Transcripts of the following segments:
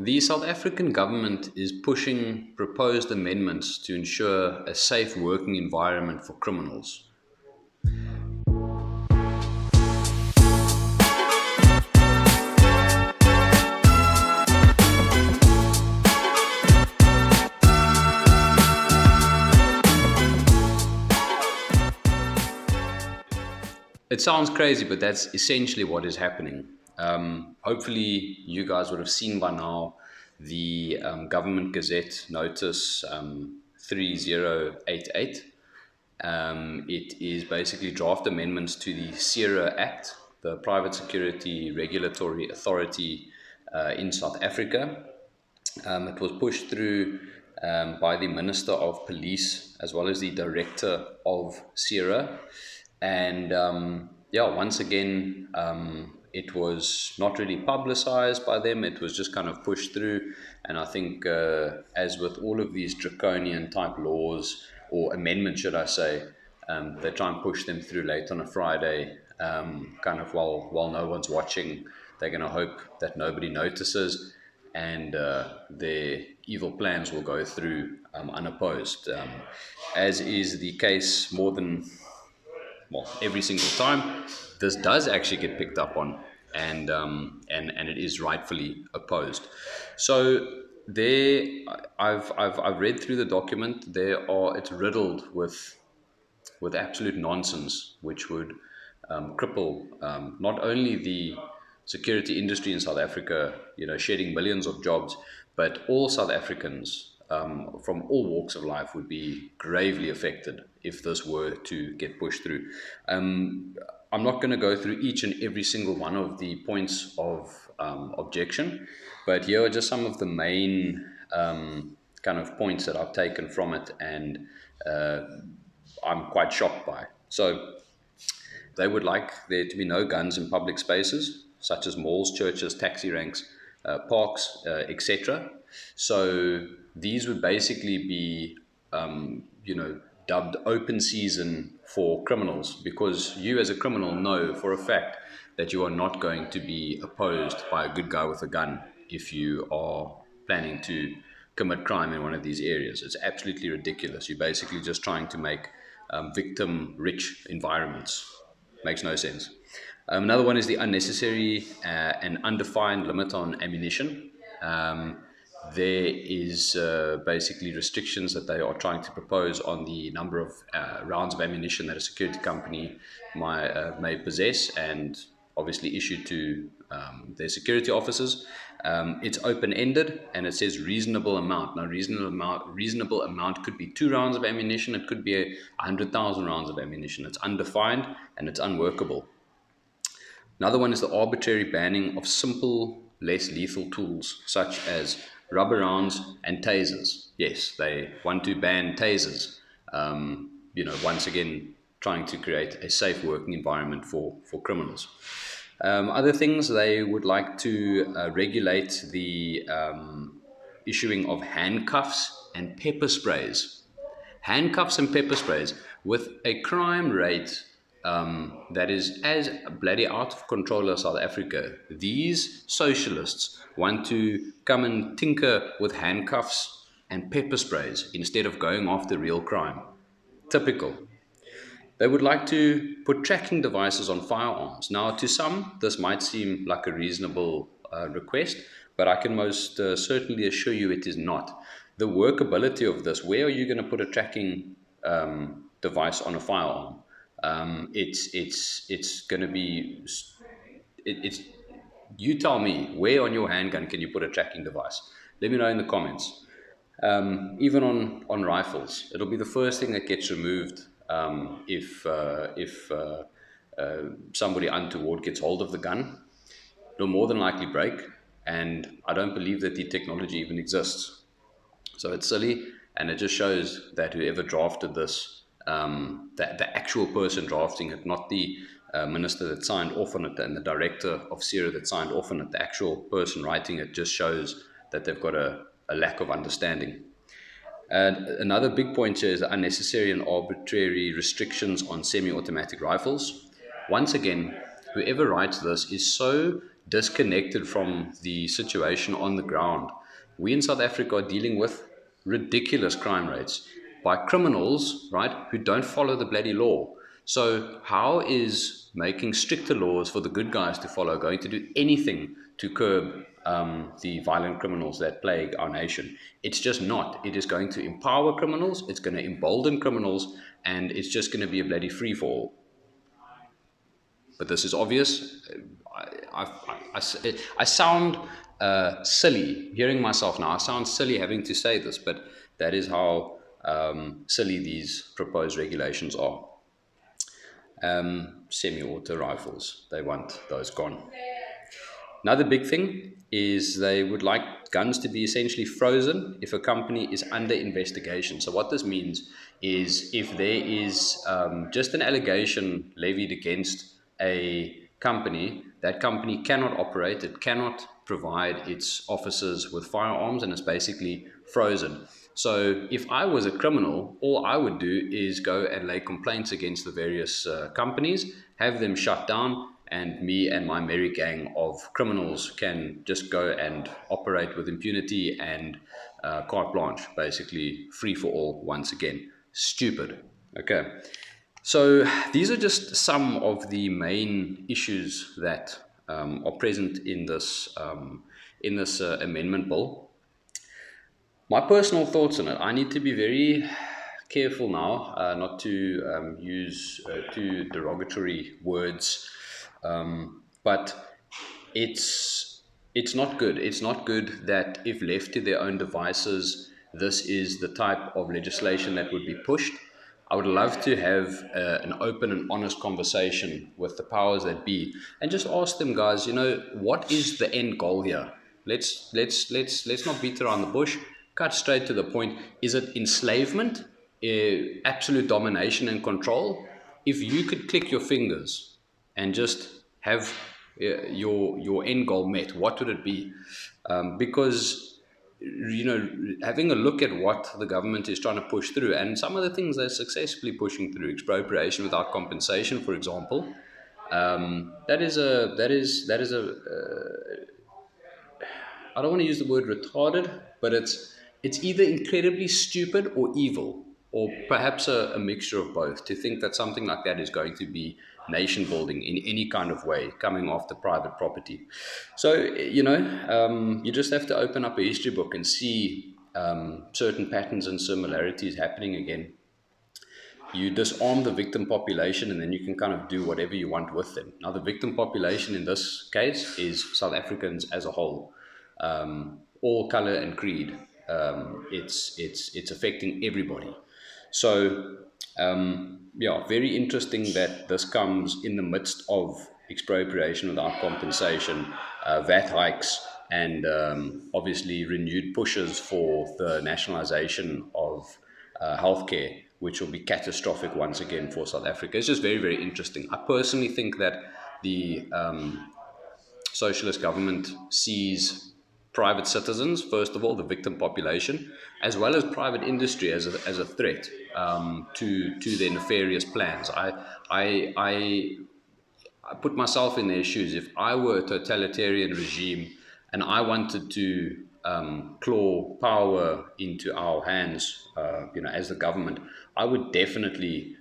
The South African government is pushing proposed amendments to ensure a safe working environment for criminals. It sounds crazy, but that's essentially what is happening. Hopefully, you guys would have seen by now the Government Gazette Notice 3088. It is basically draft amendments to the PSIRA Act, the Private Security Regulatory Authority in South Africa. It was pushed through by the Minister of Police as well as the Director of PSIRA. And yeah, once again, it was not really publicized by them. It was just kind of pushed through. And I think, as with all of these draconian type laws, or amendments, should I say, they try and push them through late on a Friday, kind of while no one's watching. They're going to hope that nobody notices, and their evil plans will go through unopposed, as is the case more than every single time. This does actually get picked up on, and it is rightfully opposed. So there, I've read through the document. It's riddled with absolute nonsense, which would cripple not only the security industry in South Africa, shedding millions of jobs, but all South Africans from all walks of life would be gravely affected if this were to get pushed through. I'm not going to go through each and every single one of the points of objection, but here are just some of the main kind of points that I've taken from it, and I'm quite shocked by. So they would like there to be no guns in public spaces, such as malls, churches, taxi ranks, parks, etc. So these would basically be, dubbed open season for criminals, because you as a criminal know for a fact that you are not going to be opposed by a good guy with a gun if you are planning to commit crime in one of these areas. It's absolutely ridiculous. You're basically just trying to make victim-rich environments. Makes no sense. Another one is the unnecessary and undefined limit on ammunition. There is basically restrictions that they are trying to propose on the number of rounds of ammunition that a security company may possess, and obviously issued to their security officers. It's open-ended, and it says reasonable amount. Now, reasonable amount could be 2 rounds of ammunition. It could be 100,000 rounds of ammunition. It's undefined and it's unworkable. Another one is the arbitrary banning of simple, less lethal tools, such as rubber rounds and tasers. Yes, they want to ban tasers. Once again, trying to create a safe working environment for criminals. Other things, they would like to regulate the issuing of handcuffs and pepper sprays. Handcuffs and pepper sprays with a crime rate that is as bloody out of control as South Africa. These socialists want to come and tinker with handcuffs and pepper sprays instead of going after real crime. Typical. They would like to put tracking devices on firearms. Now, to some, this might seem like a reasonable request, but I can most certainly assure you it is not. The workability of this, where are you going to put a tracking device on a firearm? It's going to be, you tell me, where on your handgun can you put a tracking device? Let me know in the comments. Even on rifles, it'll be the first thing that gets removed if somebody untoward gets hold of the gun. It'll more than likely break, and I don't believe that the technology even exists. So it's silly, and it just shows that whoever drafted this, that the actual person drafting it, not the minister that signed off on it and the director of PSIRA that signed off on it, the actual person writing it, just shows that they've got a lack of understanding. And another big point here is the unnecessary and arbitrary restrictions on semi-automatic rifles. Once again, whoever writes this is so disconnected from the situation on the ground. We in South Africa are dealing with ridiculous crime rates by criminals, right, who don't follow the bloody law. So, how is making stricter laws for the good guys to follow going to do anything to curb the violent criminals that plague our nation? It's just not. It is going to empower criminals, it's going to embolden criminals, and it's just going to be a bloody free for all. But this is obvious. I sound silly hearing myself now. I sound silly having to say this, but that is how silly these proposed regulations are. Semi-auto rifles, they want those gone. Another big thing is they would like guns to be essentially frozen if a company is under investigation. So what this means is if there is just an allegation levied against a company, that company cannot operate, it cannot provide its officers with firearms, and it's basically frozen. So if I was a criminal, all I would do is go and lay complaints against the various companies, have them shut down, and me and my merry gang of criminals can just go and operate with impunity and carte blanche, basically free for all once again. Stupid. Okay. So these are just some of the main issues that are present in this amendment bill. My personal thoughts on it: I need to be very careful now not to use too derogatory words, but it's not good. It's not good that if left to their own devices, this is the type of legislation that would be pushed. I would love to have an open and honest conversation with the powers that be, and just ask them, guys, what is the end goal here? Let's not beat around the bush. Cut straight to the point. Is it enslavement, absolute domination and control? If you could click your fingers and just have your end goal met, what would it be? Because having a look at what the government is trying to push through, and some of the things they're successfully pushing through, expropriation without compensation, for example, that is a I don't want to use the word retarded, but it's either incredibly stupid or evil, or perhaps a mixture of both. To think that something like that is going to be nation building in any kind of way, coming off the private property. So you just have to open up a history book and see certain patterns and similarities happening again. You disarm the victim population, and then you can kind of do whatever you want with them. Now, the victim population in this case is South Africans as a whole, all color and creed. It's affecting everybody. So, very interesting that this comes in the midst of expropriation without compensation, VAT hikes, and obviously renewed pushes for the nationalization of healthcare, which will be catastrophic once again for South Africa. It's just very, very interesting. I personally think that the socialist government sees private citizens, first of all, the victim population, as well as private industry as a threat to their nefarious plans. I put myself in their shoes. If I were a totalitarian regime and I wanted to claw power into our hands, as the government, I would definitely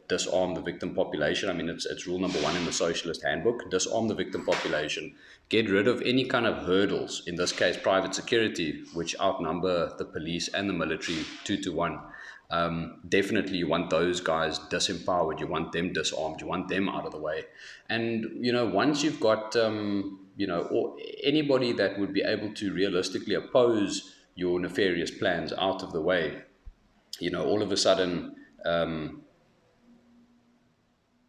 disarm the victim population. I mean, it's rule number 1 in the Socialist Handbook: disarm the victim population, get rid of any kind of hurdles. In this case, private security, which outnumber the police and the military 2-1. Definitely you want those guys disempowered, you want them disarmed, you want them out of the way. And once you've got or anybody that would be able to realistically oppose your nefarious plans out of the way, all of a sudden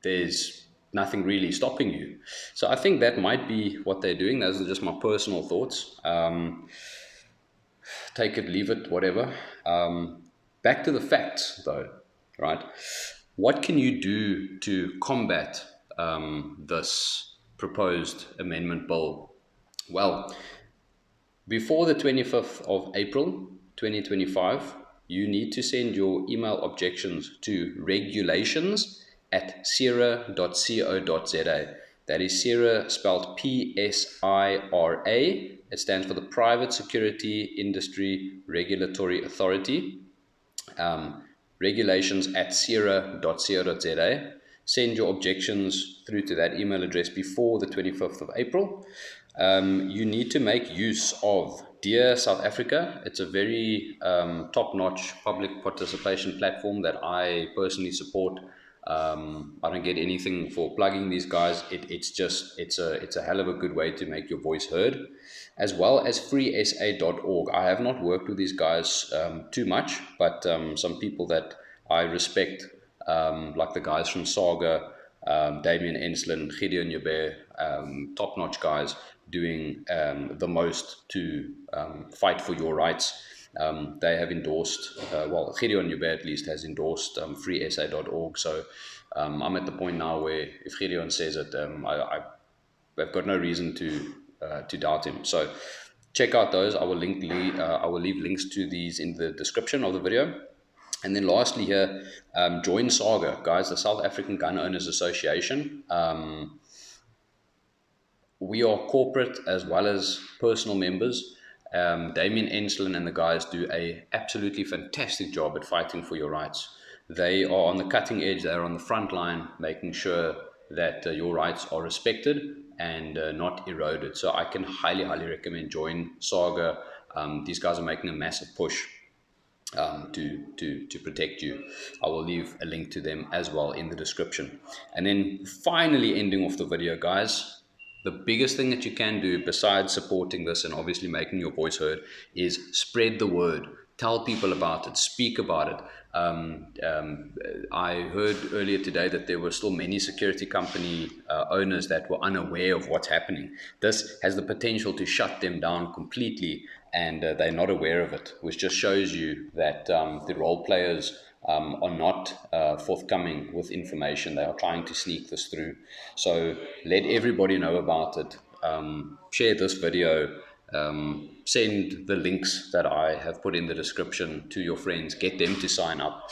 there's nothing really stopping you. So I think that might be what they're doing. Those are just my personal thoughts. Take it, leave it, whatever. Back to the facts, though, right? What can you do to combat this proposed amendment bill? Well, before the 25th of April, 2025, you need to send your email objections to regulations@sira.co.za. That is SIRA, spelled PSIRA. It stands for the Private Security Industry Regulatory Authority. Regulations at sira.co.za. Send your objections through to that email address before the 25th of April. You need to make use of Dear South Africa. It's a very top-notch public participation platform that I personally support. I don't get anything for plugging these guys. It's a hell of a good way to make your voice heard, as well as freesa.org. I have not worked with these guys too much, but some people that I respect, like the guys from Saga, Damien Enslin, Gideon Joubert, top-notch guys doing the most to fight for your rights. They have endorsed, well, Gideon Joubert at least has endorsed freesa.org. So I'm at the point now where if Gideon says it, I've got no reason to doubt him. So check out those. I will leave links to these in the description of the video. And then lastly here, join Saga, guys, the South African Gun Owners Association. We are corporate as well as personal members. Damien Enslin and the guys do a absolutely fantastic job at fighting for your rights. They are on the cutting edge. They're on the front line, making sure that your rights are respected and not eroded. So I can highly recommend join Saga. These guys are making a massive push to protect you. I will leave a link to them as well in the description. And then finally, ending off the video, guys, the biggest thing that you can do besides supporting this and obviously making your voice heard is spread the word. Tell people about it, speak about it. I heard earlier today that there were still many security company owners that were unaware of what's happening. This has the potential to shut them down completely, and they're not aware of it, which just shows you that the role players are not forthcoming with information. They are trying to sneak this through. So let everybody know about it. Share this video. Send the links that I have put in the description to your friends. Get them to sign up.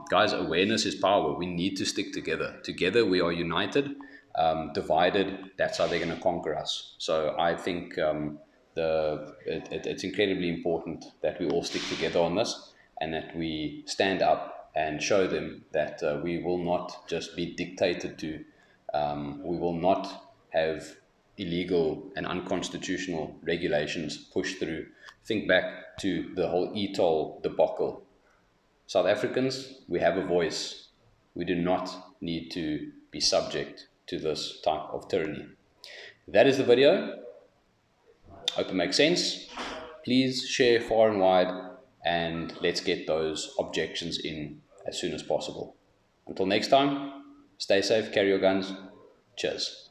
Guys, awareness is power. We need to stick together. Together we are united. Divided, that's how they're going to conquer us. So I think it's incredibly important that we all stick together on this, and that we stand up and show them that we will not just be dictated to. We will not have illegal and unconstitutional regulations pushed through. Think back to the whole e-toll debacle. South Africans, we have a voice. We do not need to be subject to this type of tyranny. That is the video. Hope it makes sense. Please share far and wide, and let's get those objections in as soon as possible. Until next time, stay safe, carry your guns. Cheers.